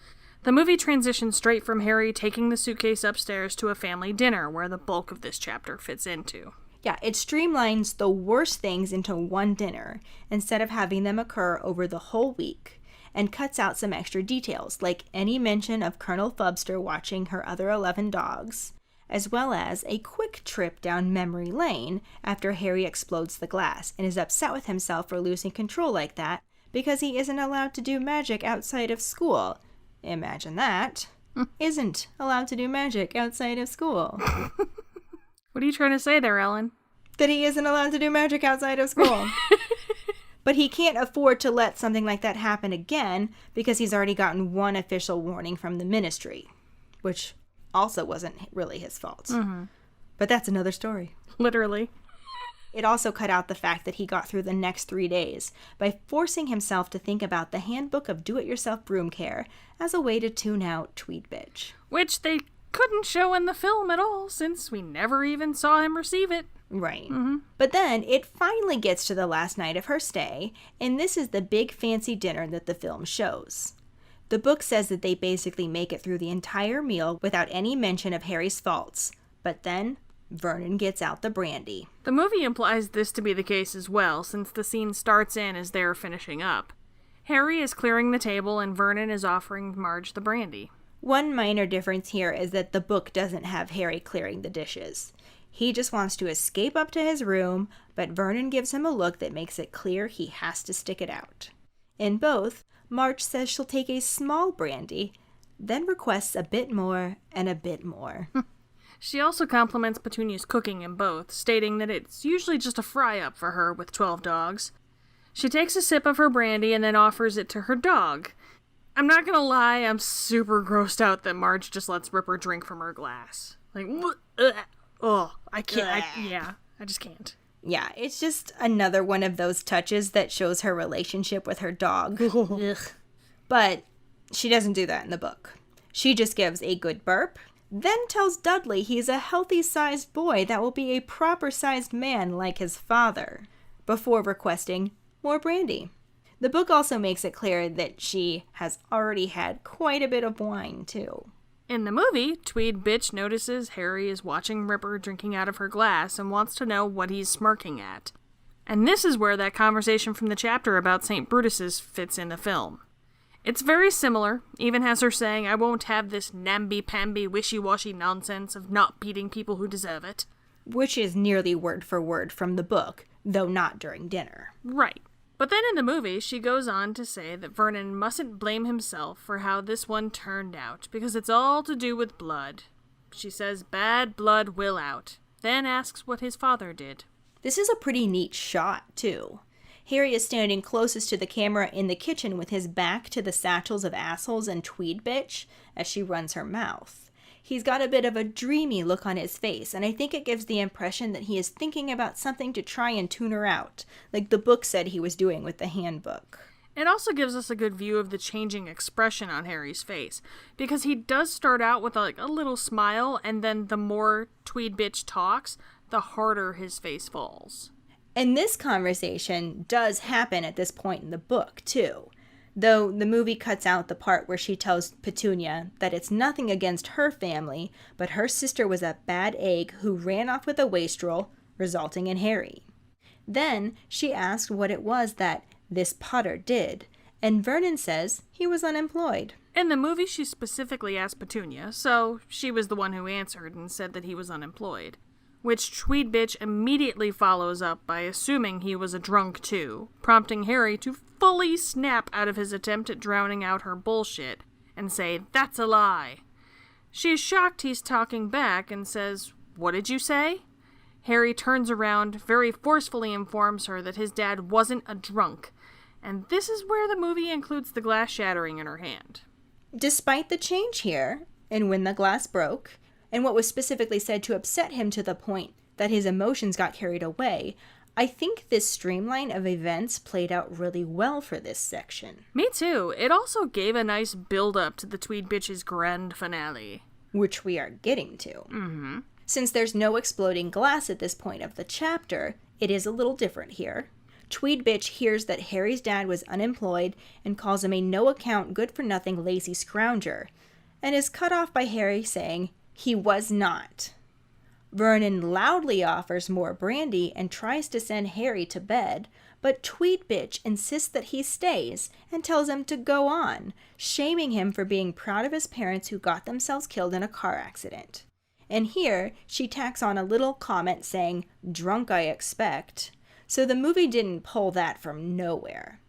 The movie transitions straight from Harry taking the suitcase upstairs to a family dinner, where the bulk of this chapter fits into. Yeah, it streamlines the worst things into one dinner, instead of having them occur over the whole week, and cuts out some extra details, like any mention of Colonel Fubster watching her other 11 dogs, as well as a quick trip down memory lane after Harry explodes the glass and is upset with himself for losing control like that because he isn't allowed to do magic outside of school. Imagine that. Isn't allowed to do magic outside of school. What are you trying to say there, Ellen? That he isn't allowed to do magic outside of school. But he can't afford to let something like that happen again because he's already gotten one official warning from the ministry, which also wasn't really his fault. Mm-hmm. But that's another story. Literally. It also cut out the fact that he got through the next 3 days by forcing himself to think about the Handbook of Do-It-Yourself Broom Care as a way to tune out Tweed Bitch. Which they couldn't show in the film at all, since we never even saw him receive it. Right. Mm-hmm. But then it finally gets to the last night of her stay, and this is the big fancy dinner that the film shows. The book says that they basically make it through the entire meal without any mention of Harry's faults, but then Vernon gets out the brandy. The movie implies this to be the case as well, since the scene starts in as they're finishing up. Harry is clearing the table and Vernon is offering Marge the brandy. One minor difference here is that the book doesn't have Harry clearing the dishes. He just wants to escape up to his room, but Vernon gives him a look that makes it clear he has to stick it out. In both, Marge says she'll take a small brandy, then requests a bit more and a bit more. She also compliments Petunia's cooking in both, stating that it's usually just a fry-up for her with 12 dogs. She takes a sip of her brandy and then offers it to her dog. I'm not gonna lie, I'm super grossed out that Marge just lets Ripper drink from her glass. Like, I can't, I just can't. Yeah, it's just another one of those touches that shows her relationship with her dog. But she doesn't do that in the book. She just gives a good burp, then tells Dudley he's a healthy-sized boy that will be a proper-sized man like his father, before requesting more brandy. The book also makes it clear that she has already had quite a bit of wine, too. In the movie, Tweed Bitch notices Harry is watching Ripper drinking out of her glass and wants to know what he's smirking at. And this is where that conversation from the chapter about St. Brutus's fits in the film. It's very similar, even has her saying, I won't have this namby-pamby wishy-washy nonsense of not beating people who deserve it. Which is nearly word for word from the book, though not during dinner. Right. But then in the movie, she goes on to say that Vernon mustn't blame himself for how this one turned out, because it's all to do with blood. She says bad blood will out, then asks what his father did. This is a pretty neat shot, too. Harry is standing closest to the camera in the kitchen with his back to the satchels of assholes and Tweed Bitch as she runs her mouth. He's got a bit of a dreamy look on his face, and I think it gives the impression that he is thinking about something to try and tune her out, like the book said he was doing with the handbook. It also gives us a good view of the changing expression on Harry's face, because he does start out with a little smile, and then the more Tweed Bitch talks, the harder his face falls. And this conversation does happen at this point in the book, too. though the movie cuts out the part where she tells Petunia that it's nothing against her family, but her sister was a bad egg who ran off with a wastrel, resulting in Harry. Then she asked what it was that this Potter did, and Vernon says he was unemployed. In the movie, she specifically asked Petunia, so she was the one who answered and said that he was unemployed. Which Tweed bitch immediately follows up by assuming he was a drunk too, prompting Harry to fully snap out of his attempt at drowning out her bullshit and say, "That's a lie." She is shocked he's talking back and says, "What did you say?" Harry turns around, very forcefully informs her that his dad wasn't a drunk, and this is where the movie includes the glass shattering in her hand. Despite the change here, and when the glass broke, and what was specifically said to upset him to the point that his emotions got carried away, I think this streamline of events played out really well for this section. Me too. It also gave a nice build-up to the Tweed bitch's grand finale. Which we are getting to. Mm-hmm. Since there's no exploding glass at this point of the chapter, it is a little different here. Tweed bitch hears that Harry's dad was unemployed and calls him a no-account, good-for-nothing, lazy scrounger, and is cut off by Harry saying he was not. Vernon loudly offers more brandy and tries to send Harry to bed, but Tweed bitch insists that he stays and tells him to go on, shaming him for being proud of his parents who got themselves killed in a car accident. And here, she tacks on a little comment saying, "Drunk, I expect." So the movie didn't pull that from nowhere.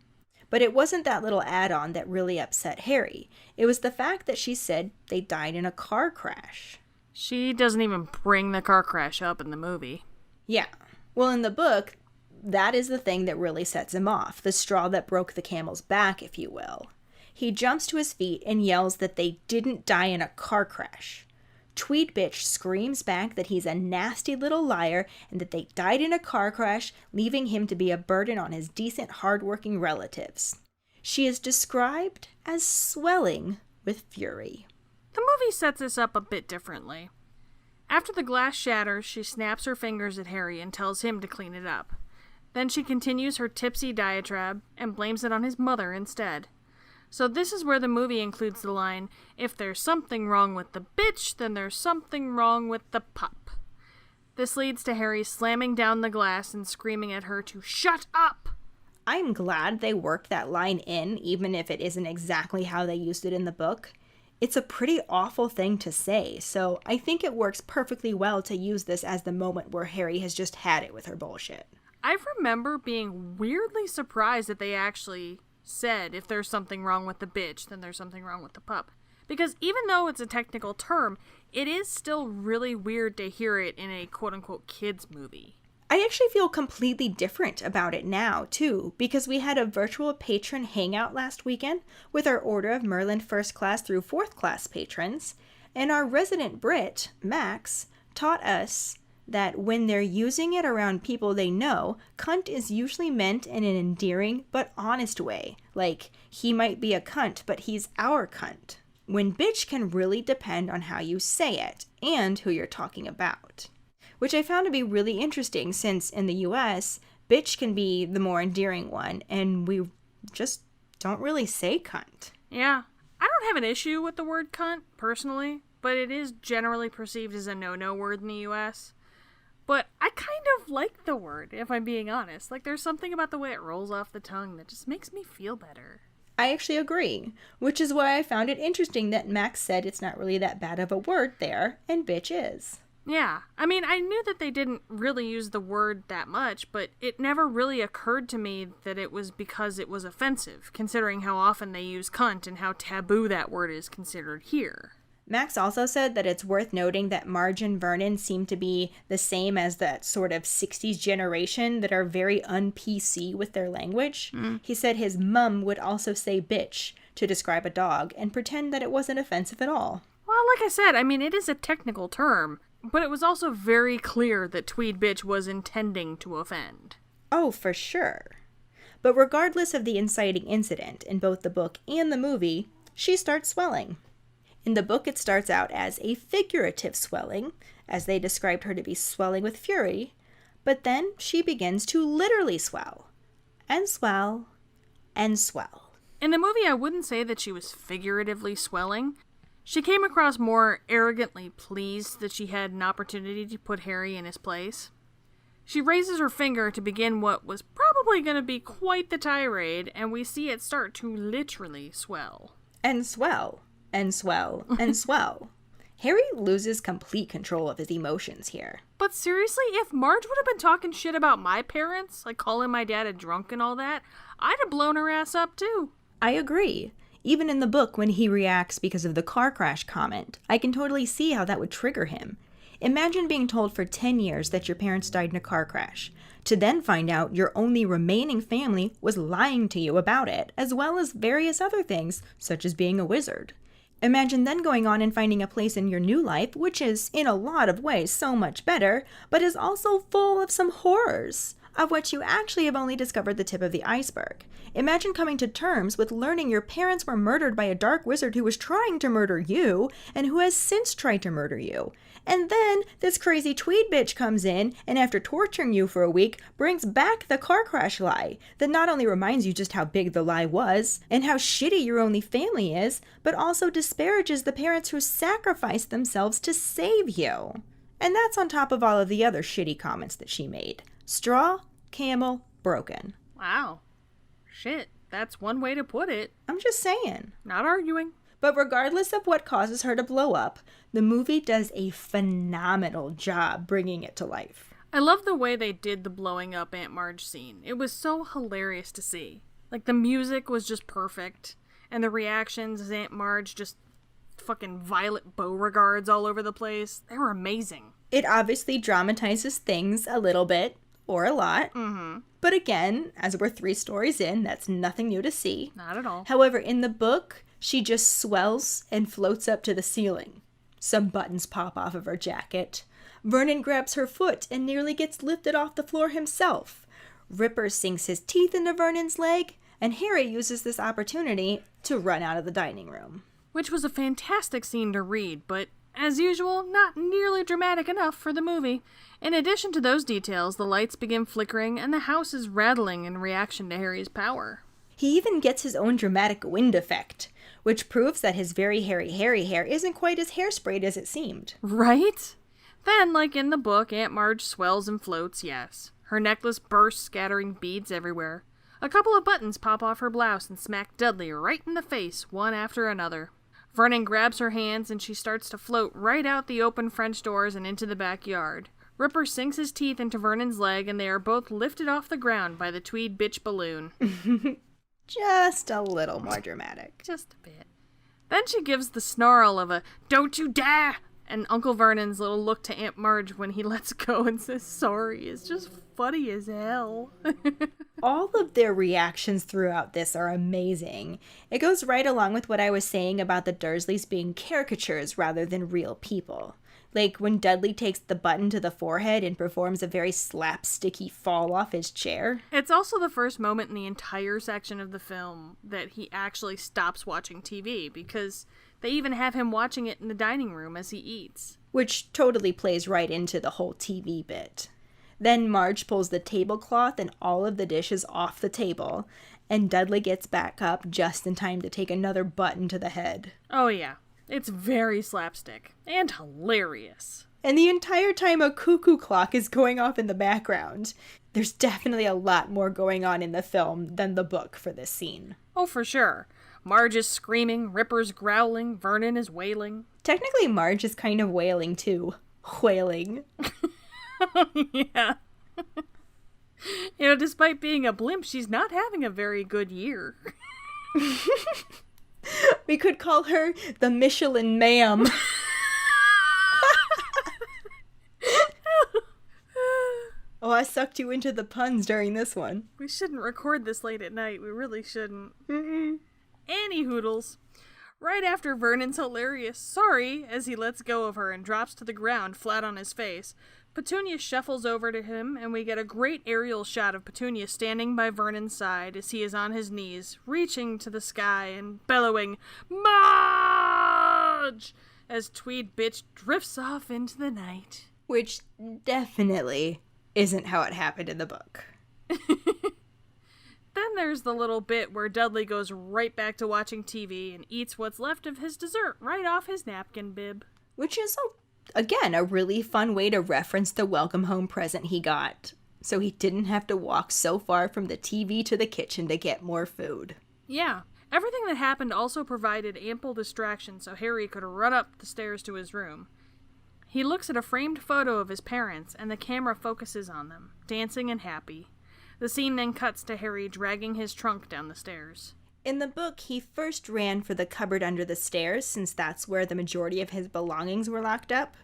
But it wasn't that little add-on that really upset Harry. It was the fact that she said they died in a car crash. She doesn't even bring the car crash up in the movie. Yeah. Well, in the book, that is the thing that really sets him off, the straw that broke the camel's back, if you will. He jumps to his feet and yells that they didn't die in a car crash. Tweed bitch screams back that he's a nasty little liar and that they died in a car crash, leaving him to be a burden on his decent, hard-working relatives. She is described as swelling with fury. The movie sets this up a bit differently. After the glass shatters, she snaps her fingers at Harry and tells him to clean it up. Then she continues her tipsy diatribe and blames it on his mother instead. So this is where the movie includes the line, "If there's something wrong with the bitch, then there's something wrong with the pup." This leads to Harry slamming down the glass and screaming at her to shut up. I'm glad they worked that line in, even if it isn't exactly how they used it in the book. It's a pretty awful thing to say, so I think it works perfectly well to use this as the moment where Harry has just had it with her bullshit. I remember being weirdly surprised that they actually said, "If there's something wrong with the bitch, then there's something wrong with the pup." Because even though it's a technical term, it is still really weird to hear it in a quote-unquote kids movie. I actually feel completely different about it now, too, because we had a virtual patron hangout last weekend with our Order of Merlin 1st class through 4th class patrons, and our resident Brit, Max, taught us that when they're using it around people they know, cunt is usually meant in an endearing but honest way. Like, he might be a cunt, but he's our cunt. When bitch can really depend on how you say it and who you're talking about. Which I found to be really interesting since in the US, bitch can be the more endearing one, and we just don't really say cunt. Yeah, I don't have an issue with the word cunt, personally, but it is generally perceived as a no-no word in the US. But I kind of like the word, if I'm being honest. Like, there's something about the way it rolls off the tongue that just makes me feel better. I actually agree, which is why I found it interesting that Max said it's not really that bad of a word there, and bitch is. Yeah, I mean, I knew that they didn't really use the word that much, but it never really occurred to me that it was because it was offensive, considering how often they use cunt and how taboo that word is considered here. Max also said that it's worth noting that Marge and Vernon seem to be the same as that sort of 60s generation that are very un-PC with their language. He said his mum would also say bitch to describe a dog and pretend that it wasn't offensive at all. Well, like I said, I mean, it is a technical term, but it was also very clear that Tweed bitch was intending to offend. Oh, for sure. But regardless of the inciting incident in both the book and the movie, she starts swelling. In the book, it starts out as a figurative swelling, as they described her to be swelling with fury, but then she begins to literally swell, and swell, and swell. In the movie, I wouldn't say that she was figuratively swelling. She came across more arrogantly pleased that she had an opportunity to put Harry in his place. She raises her finger to begin what was probably going to be quite the tirade, and we see it start to literally swell. And swell, and swell, and swell. Harry loses complete control of his emotions here. But seriously, if Marge would have been talking shit about my parents, like calling my dad a drunk and all that, I'd have blown her ass up too. I agree. Even in the book, when he reacts because of the car crash comment, I can totally see how that would trigger him. Imagine being told for 10 years that your parents died in a car crash, to then find out your only remaining family was lying to you about it, as well as various other things, such as being a wizard. Imagine then going on and finding a place in your new life, which is, in a lot of ways, so much better, but is also full of some horrors, of which you actually have only discovered the tip of the iceberg. Imagine coming to terms with learning your parents were murdered by a dark wizard who was trying to murder you, and who has since tried to murder you. And then this crazy Tweed bitch comes in, and after torturing you for a week, brings back the car crash lie that not only reminds you just how big the lie was, and how shitty your only family is, but also disparages the parents who sacrificed themselves to save you. And that's on top of all of the other shitty comments that she made. Straw, camel, broken. Wow. Shit, that's one way to put it. I'm just saying. Not arguing. But regardless of what causes her to blow up, the movie does a phenomenal job bringing it to life. I love the way they did the blowing up Aunt Marge scene. It was so hilarious to see. Like, the music was just perfect, and the reactions as Aunt Marge just fucking Violet Beauregards all over the place. They were amazing. It obviously dramatizes things a little bit, or a lot. Mm-hmm. But again, as we're 3 stories in, that's nothing new to see. Not at all. However, in the book, she just swells and floats up to the ceiling. Some buttons pop off of her jacket. Vernon grabs her foot and nearly gets lifted off the floor himself. Ripper sinks his teeth into Vernon's leg, and Harry uses this opportunity to run out of the dining room. Which was a fantastic scene to read, but as usual, not nearly dramatic enough for the movie. In addition to those details, the lights begin flickering and the house is rattling in reaction to Harry's power. He even gets his own dramatic wind effect, which proves that his very hairy hair isn't quite as hairsprayed as it seemed. Right? Then, like in the book, Aunt Marge swells and floats, yes. Her necklace bursts, scattering beads everywhere. A couple of buttons pop off her blouse and smack Dudley right in the face, one after another. Vernon grabs her hands and she starts to float right out the open French doors and into the backyard. Ripper sinks his teeth into Vernon's leg and they are both lifted off the ground by the Tweed bitch balloon. Just a little more dramatic. Just a bit. Then she gives the snarl of a, "Don't you dare!" And Uncle Vernon's little look to Aunt Marge when he lets go and says sorry is just funny as hell. All of their reactions throughout this are amazing. It goes right along with what I was saying about the Dursleys being caricatures rather than real people. Like when Dudley takes the button to the forehead and performs a very slapsticky fall off his chair. It's also the first moment in the entire section of the film that he actually stops watching TV, because they even have him watching it in the dining room as he eats. Which totally plays right into the whole TV bit. Then Marge pulls the tablecloth and all of the dishes off the table, and Dudley gets back up just in time to take another button to the head. Oh yeah, it's very slapstick and hilarious. And the entire time a cuckoo clock is going off in the background. There's definitely a lot more going on in the film than the book for this scene. Oh, for sure. Marge is screaming, Ripper's growling, Vernon is wailing. Technically, Marge is kind of wailing too. Wailing. Yeah. Despite being a blimp, she's not having a very good year. We could call her the Michelin Ma'am. Oh, I sucked you into the puns during this one. We shouldn't record this late at night. We really shouldn't. Mm-mm. Any hoodles. Right after Vernon's hilarious sorry as he lets go of her and drops to the ground flat on his face, Petunia shuffles over to him, and we get a great aerial shot of Petunia standing by Vernon's side as he is on his knees, reaching to the sky and bellowing, "Marge!" as Tweed bitch drifts off into the night. Which definitely isn't how it happened in the book. then there's the little bit where Dudley goes right back to watching TV and eats what's left of his dessert right off his napkin bib. Which is, again, a really fun way to reference the welcome home present he got. So he didn't have to walk so far from the TV to the kitchen to get more food. Yeah. Everything that happened also provided ample distraction so Harry could run up the stairs to his room. He looks at a framed photo of his parents, and the camera focuses on them, dancing and happy. The scene then cuts to Harry dragging his trunk down the stairs. In the book, he first ran for the cupboard under the stairs, since that's where the majority of his belongings were locked up.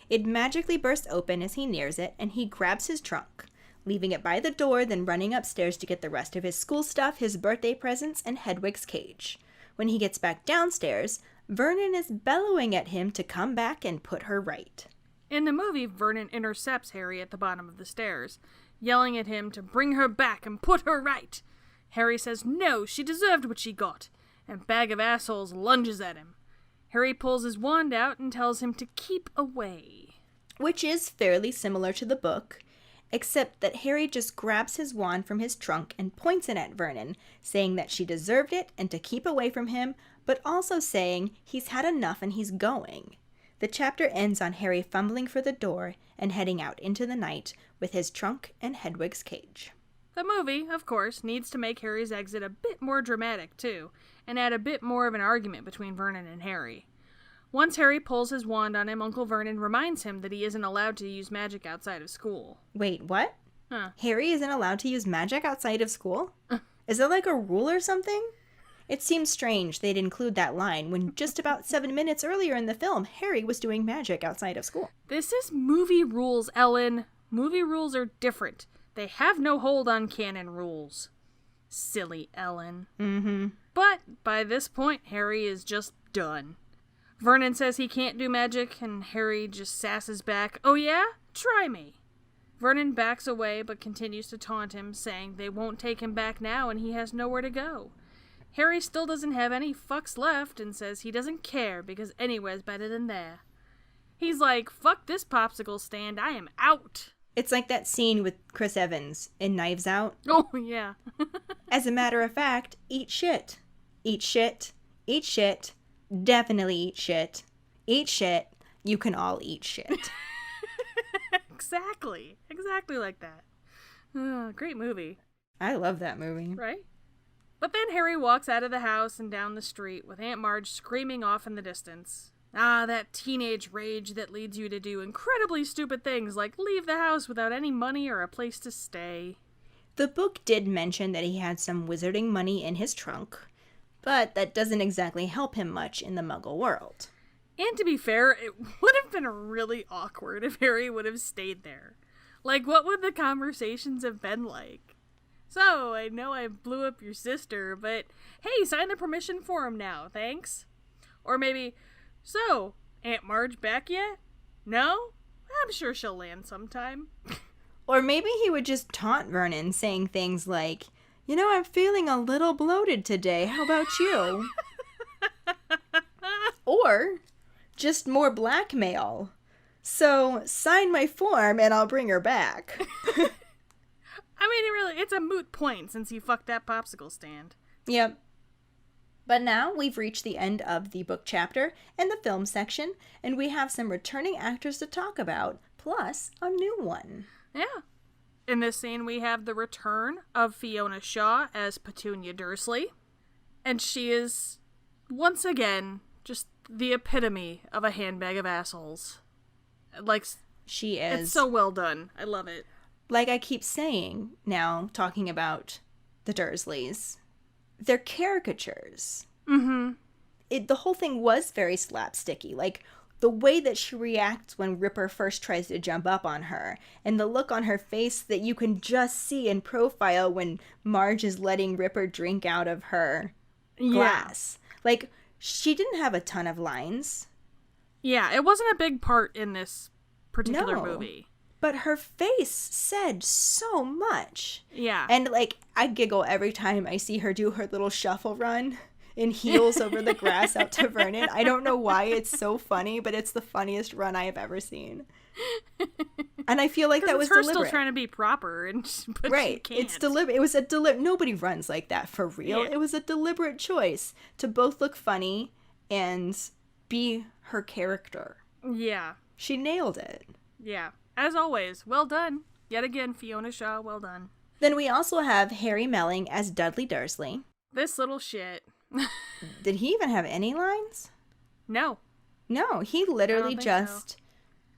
It magically bursts open as he nears it, and he grabs his trunk, leaving it by the door, then running upstairs to get the rest of his school stuff, his birthday presents, and Hedwig's cage. When he gets back downstairs, Vernon is bellowing at him to come back and put her right. In the movie, Vernon intercepts Harry at the bottom of the stairs, yelling at him to bring her back and put her right. Harry says no, she deserved what she got, and Bag of Assholes lunges at him. Harry pulls his wand out and tells him to keep away. Which is fairly similar to the book, except that Harry just grabs his wand from his trunk and points it at Vernon, saying that she deserved it and to keep away from him, but also saying he's had enough and he's going. The chapter ends on Harry fumbling for the door and heading out into the night with his trunk and Hedwig's cage. The movie, of course, needs to make Harry's exit a bit more dramatic, too, and add a bit more of an argument between Vernon and Harry. Once Harry pulls his wand on him, Uncle Vernon reminds him that he isn't allowed to use magic outside of school. Wait, what? Huh. Harry isn't allowed to use magic outside of school? Is that like a rule or something? It seems strange they'd include that line when just about 7 minutes earlier in the film, Harry was doing magic outside of school. This is movie rules, Ellen. Movie rules are different. They have no hold on canon rules. Silly Ellen. Mm-hmm. But by this point, Harry is just done. Vernon says he can't do magic, and Harry just sasses back, "Oh yeah? Try me." Vernon backs away but continues to taunt him, saying they won't take him back now and he has nowhere to go. Harry still doesn't have any fucks left and says he doesn't care because anywhere's better than there. He's like, "Fuck this popsicle stand, I am out." It's like that scene with Chris Evans in Knives Out. Oh, yeah. As a matter of fact, eat shit. Eat shit. Eat shit. Definitely eat shit. Eat shit. You can all eat shit. Exactly. Exactly like that. Great movie. I love that movie. Right? But then Harry walks out of the house and down the street with Aunt Marge screaming off in the distance. Ah, that teenage rage that leads you to do incredibly stupid things like leave the house without any money or a place to stay. The book did mention that he had some wizarding money in his trunk, but that doesn't exactly help him much in the Muggle world. And to be fair, it would have been really awkward if Harry would have stayed there. Like, what would the conversations have been like? "So, I know I blew up your sister, but hey, sign the permission form now, thanks." Or maybe, "So, Aunt Marge back yet? No? I'm sure she'll land sometime." Or maybe he would just taunt Vernon, saying things like, "You know, I'm feeling a little bloated today. How about you?" Or just more blackmail. "So, sign my form and I'll bring her back." I mean, it's a moot point since he fucked that popsicle stand. Yep. But now we've reached the end of the book chapter and the film section, and we have some returning actors to talk about, plus a new one. Yeah. In this scene, we have the return of Fiona Shaw as Petunia Dursley. And she is, once again, just the epitome of a handbag of assholes. Like, she is. It's so well done. I love it. Like I keep saying now, talking about the Dursleys, they're caricatures. Mm-hmm. The whole thing was very slapsticky. Like, the way that she reacts when Ripper first tries to jump up on her, and the look on her face that you can just see in profile when Marge is letting Ripper drink out of her glass. Like, she didn't have a ton of lines. Yeah, it wasn't a big part in this particular movie. But her face said so much. Yeah. And, like, I giggle every time I see her do her little shuffle run in heels over the grass out to Vernon. I don't know why it's so funny, but it's the funniest run I have ever seen. And I feel like that was her deliberate. still trying to be proper, but right. she can't. It's deliberate. It was a deliberate. Nobody runs like that for real. Yeah. It was a deliberate choice to both look funny and be her character. Yeah. She nailed it. Yeah. As always, well done. Yet again, Fiona Shaw, well done. Then we also have Harry Melling as Dudley Dursley. This little shit. Did he even have any lines? No. No, he literally just so.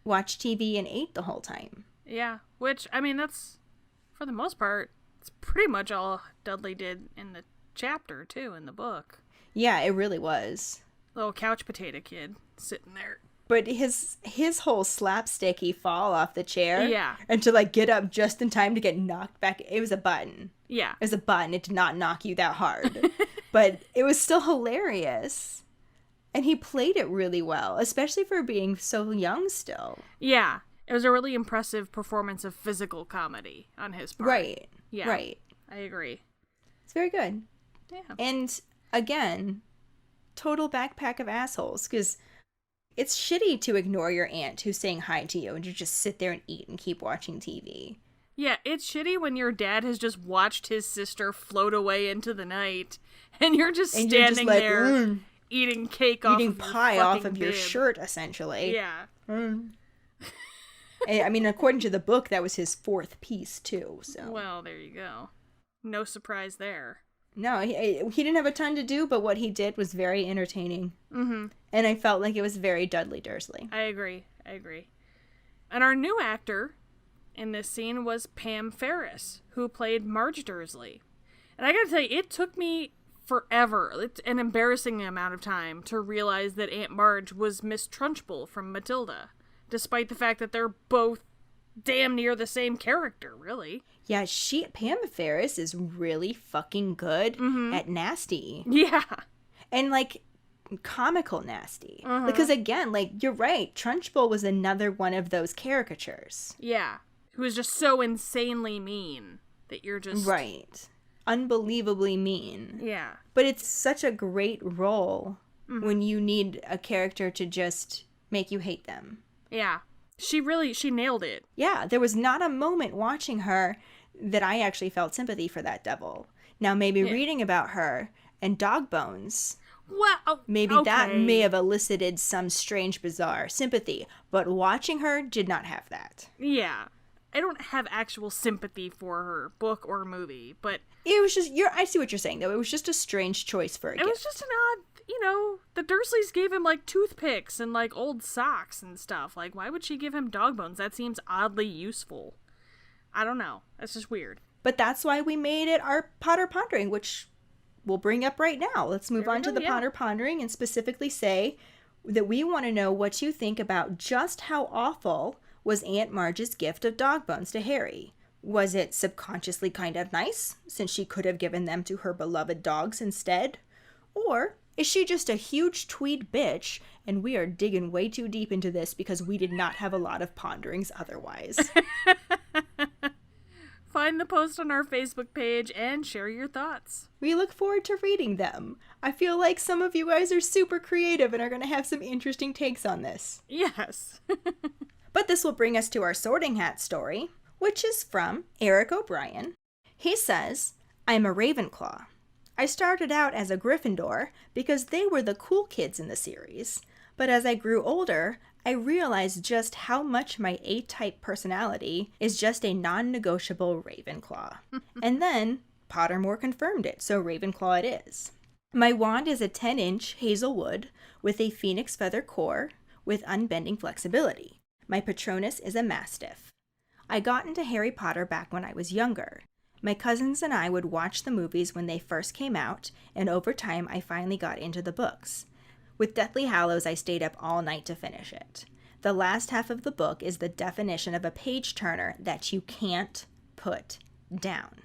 watched TV and ate the whole time. Yeah, which, I mean, that's, for the most part, it's pretty much all Dudley did in the chapter, too, in the book. Yeah, it really was. Little couch potato kid sitting there. But his whole slapsticky fall off the chair. Yeah. And to, like, get up just in time to get knocked back. It was a button. Yeah. It was a button. It did not knock you that hard. But it was still hilarious. And he played it really well, especially for being so young still. Yeah. It was a really impressive performance of physical comedy on his part. Right. Yeah. Right. I agree. It's very good. Yeah. And, again, total backpack of assholes. Because it's shitty to ignore your aunt who's saying hi to you and you just sit there and eat and keep watching TV. Yeah, it's shitty when your dad has just watched his sister float away into the night and you're just standing like, there eating cake off eating of pie off of your bib. shirt, essentially. Yeah. I mean, according to the book, that was his fourth piece, too. So. Well, there you go. No surprise there. No, he didn't have a ton to do, but what he did was very entertaining. Mm-hmm. And I felt like it was very Dudley Dursley. I agree. And our new actor in this scene was Pam Ferris, who played Marge Dursley. And I gotta tell you, it took me forever, it's an embarrassing amount of time, to realize that Aunt Marge was Miss Trunchbull from Matilda, despite the fact that they're both damn near the same character, really. Yeah, Pam Ferris is really fucking good at nasty. Yeah. And, like, comical nasty. Because, again, like, you're right, Trunchbull was another one of those caricatures. Yeah. Who is just so insanely mean that you're just... Right. Unbelievably mean. Yeah. But it's such a great role when you need a character to just make you hate them. Yeah. She nailed it. Yeah, there was not a moment watching her that I actually felt sympathy for that devil. Now, maybe reading about her and Dog Bones, well, maybe that may have elicited some strange, bizarre sympathy, but watching her did not have that. Yeah. I don't have actual sympathy for her, book or movie, but... It was just, I see what you're saying, though. It was just a strange choice for a gift. It was just an odd, the Dursleys gave him, like, toothpicks and, like, old socks and stuff. Like, why would she give him dog bones? That seems oddly useful. I don't know. That's just weird. But that's why we made it our Potter Pondering, which we'll bring up right now. Let's move on to the Potter Pondering and specifically say that we want to know what you think about just how awful was Aunt Marge's gift of dog bones to Harry. Was it subconsciously kind of nice, since she could have given them to her beloved dogs instead? Or is she just a huge Tweed bitch, and we are digging way too deep into this because we did not have a lot of ponderings otherwise? Find the post on our Facebook page and share your thoughts. We look forward to reading them. I feel like some of you guys are super creative and are going to have some interesting takes on this. Yes. But this will bring us to our Sorting Hat story, which is from Eric O'Brien. He says, I'm a Ravenclaw. I started out as a Gryffindor because they were the cool kids in the series. But as I grew older, I realized just how much my A-type personality is just a non-negotiable Ravenclaw. And then Pottermore confirmed it, so Ravenclaw it is. My wand is a 10-inch hazel wood with a phoenix feather core with unbending flexibility. My Patronus is a Mastiff. I got into Harry Potter back when I was younger. My cousins and I would watch the movies when they first came out, and over time I finally got into the books. With Deathly Hallows, I stayed up all night to finish it. The last half of the book is the definition of a page-turner that you can't put down.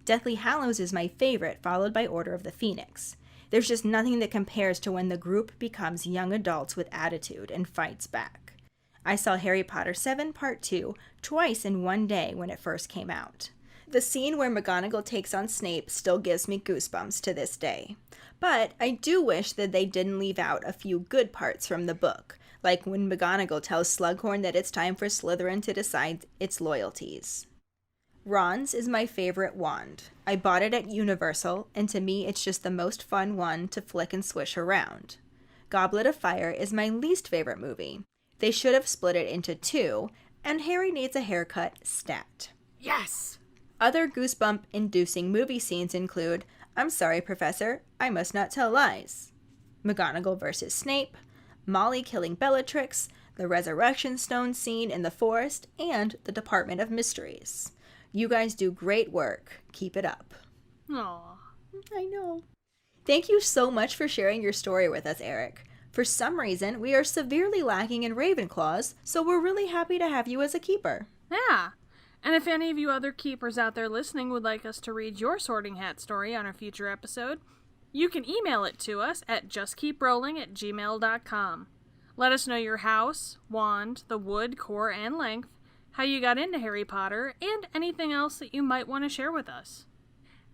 Deathly Hallows is my favorite, followed by Order of the Phoenix. There's just nothing that compares to when the group becomes young adults with attitude and fights back. I saw Harry Potter 7 Part 2 twice in one day when it first came out. The scene where McGonagall takes on Snape still gives me goosebumps to this day. But I do wish that they didn't leave out a few good parts from the book, like when McGonagall tells Slughorn that it's time for Slytherin to decide its loyalties. Ron's is my favorite wand. I bought it at Universal, and to me it's just the most fun one to flick and swish around. Goblet of Fire is my least favorite movie. They should have split it into two, and Harry needs a haircut stat. Yes! Other goosebump-inducing movie scenes include I'm Sorry, Professor, I Must Not Tell Lies, McGonagall versus Snape, Molly killing Bellatrix, the Resurrection Stone scene in the forest, and the Department of Mysteries. You guys do great work. Keep it up. Aww. I know. Thank you so much for sharing your story with us, Eric. For some reason, we are severely lacking in Ravenclaws, so we're really happy to have you as a keeper. Yeah. And if any of you other keepers out there listening would like us to read your Sorting Hat story on a future episode, you can email it to us at justkeeprolling@gmail.com. Let us know your house, wand, the wood, core, and length, how you got into Harry Potter, and anything else that you might want to share with us.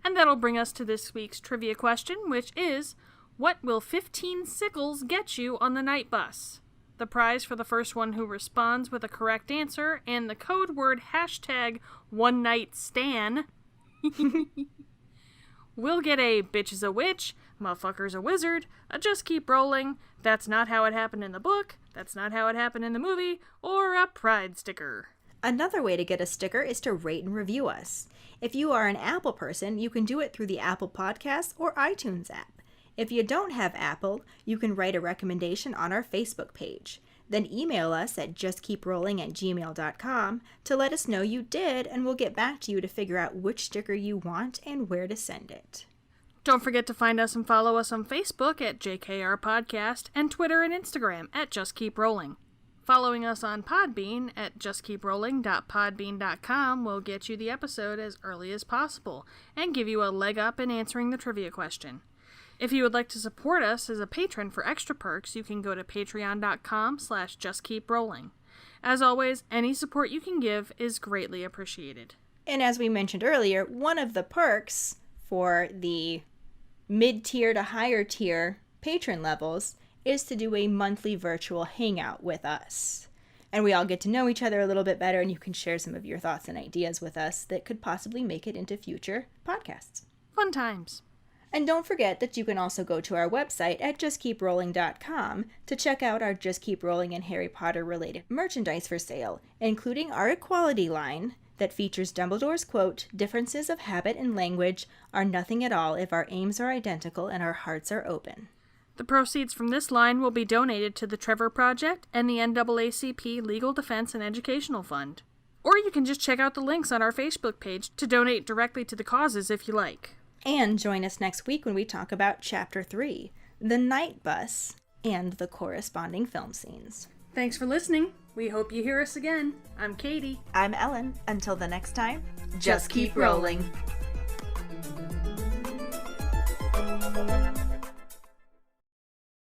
And that'll bring us to this week's trivia question, which is, what will 15 sickles get you on the night bus? The prize for the first one who responds with a correct answer and the code word #OneNightStan will get a bitch is a witch, motherfucker's a wizard, a just keep rolling, that's not how it happened in the book, that's not how it happened in the movie, or a pride sticker. Another way to get a sticker is to rate and review us. If you are an Apple person, you can do it through the Apple Podcasts or iTunes app. If you don't have Apple, you can write a recommendation on our Facebook page. Then email us at justkeeprolling@gmail.com to let us know you did, and we'll get back to you to figure out which sticker you want and where to send it. Don't forget to find us and follow us on Facebook at JKR Podcast and Twitter and Instagram at Just Keep Rolling. Following us on Podbean at justkeeprolling.podbean.com will get you the episode as early as possible and give you a leg up in answering the trivia question. If you would like to support us as a patron for extra perks, you can go to patreon.com/justkeeprolling. As always, any support you can give is greatly appreciated. And as we mentioned earlier, one of the perks for the mid-tier to higher tier patron levels is to do a monthly virtual hangout with us. And we all get to know each other a little bit better, and you can share some of your thoughts and ideas with us that could possibly make it into future podcasts. Fun times. And don't forget that you can also go to our website at justkeeprolling.com to check out our Just Keep Rolling and Harry Potter related merchandise for sale, including our Equality line that features Dumbledore's quote, "Differences of habit and language are nothing at all if our aims are identical and our hearts are open." The proceeds from this line will be donated to the Trevor Project and the NAACP Legal Defense and Educational Fund. Or you can just check out the links on our Facebook page to donate directly to the causes if you like. And join us next week when we talk about Chapter 3, The Night Bus, and the corresponding film scenes. Thanks for listening. We hope you hear us again. I'm Katie. I'm Ellen. Until the next time, just keep rolling.